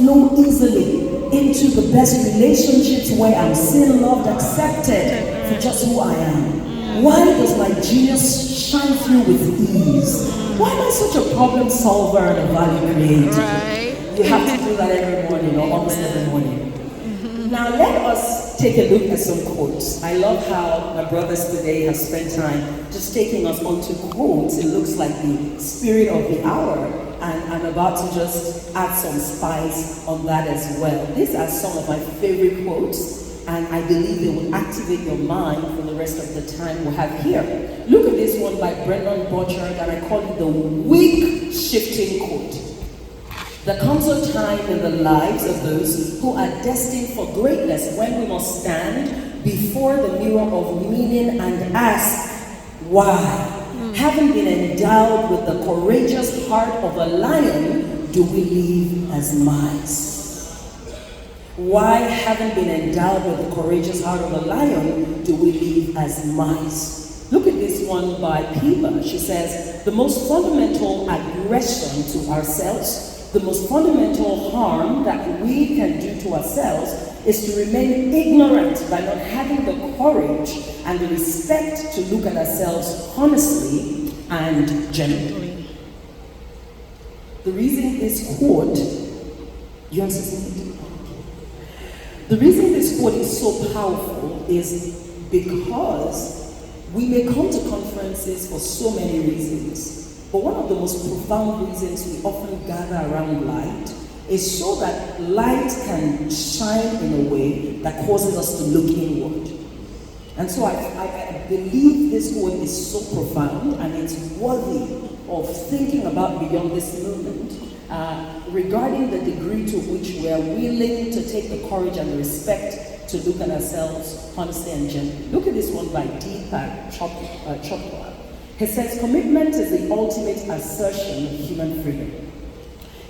flow easily into the best relationships where I'm seen, loved, accepted for just who I am? Why does my genius shine through with ease? Why am I such a problem solver and a value creator? Right. You have to do that every morning or almost every morning. Now let us take a look at some quotes. I love how my brothers today have spent time just taking us onto quotes. It looks like the spirit of the hour, and I'm about to just add some spice on that as well. These are some of my favorite quotes, and I believe they will activate your mind for the rest of the time we have here. Look at this one by Brendan Burchard, and I call it the weak shifting quote. There comes a time in the lives of those who are destined for greatness when we must stand before the mirror of meaning and ask, why? Having been endowed with the courageous heart of a lion, do we live as mice? Why, having been endowed with the courageous heart of a lion, do we live as mice? Look at this one by Piba. She says, the most fundamental aggression to ourselves, the most fundamental harm that we can do to ourselves is to remain ignorant by not having the courage and the respect to look at ourselves honestly and genuinely. The reason this quote, you understand? The reason this quote is so powerful is because we may come to conferences for so many reasons. But one of the most profound reasons we often gather around light is so that light can shine in a way that causes us to look inward. And so I believe this word is so profound and it's worthy of thinking about beyond this moment regarding the degree to which we are willing to take the courage and the respect to look at ourselves honestly and genuinely. Look at this one by Deepak Chopra. He says, commitment is the ultimate assertion of human freedom.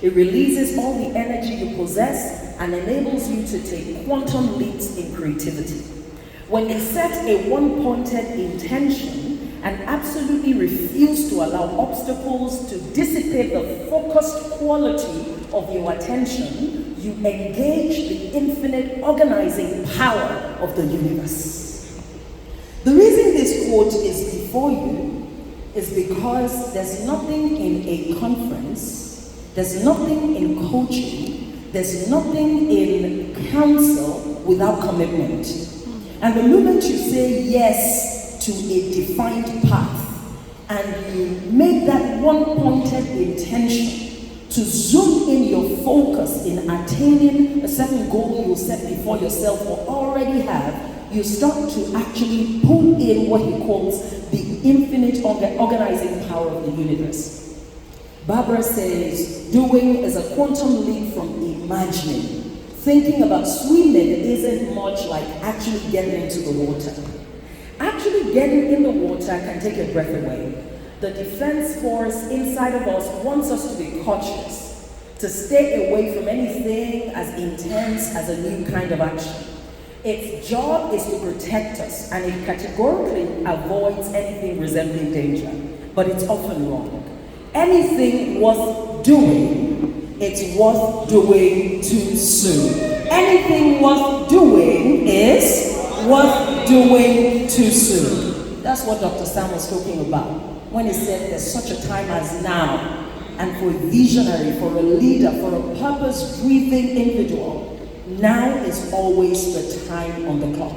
It releases all the energy you possess and enables you to take quantum leaps in creativity. When you set a one-pointed intention and absolutely refuse to allow obstacles to dissipate the focused quality of your attention, you engage the infinite organizing power of the universe. The reason this quote is before you is because there's nothing in a conference, there's nothing in coaching, there's nothing in counsel without commitment. And the moment you say yes to a defined path and you make that one-pointed intention to zoom in your focus in attaining a certain goal you set before yourself or already have, you start to actually pull in what he calls the infinite organizing power of the universe. Barbara says, doing is a quantum leap from imagining. Thinking about swimming isn't much like actually getting into the water. Actually getting in the water can take your breath away. The defense force inside of us wants us to be cautious, to stay away from anything as intense as a new kind of action. Its job is to protect us, and it categorically avoids anything resembling danger, but it's often wrong. Anything worth doing, it's worth doing too soon. Anything worth doing is worth doing too soon. That's what Dr. Sam was talking about when he said there's such a time as now, and for a visionary, for a leader, for a purpose-driven individual, now is always the time on the clock.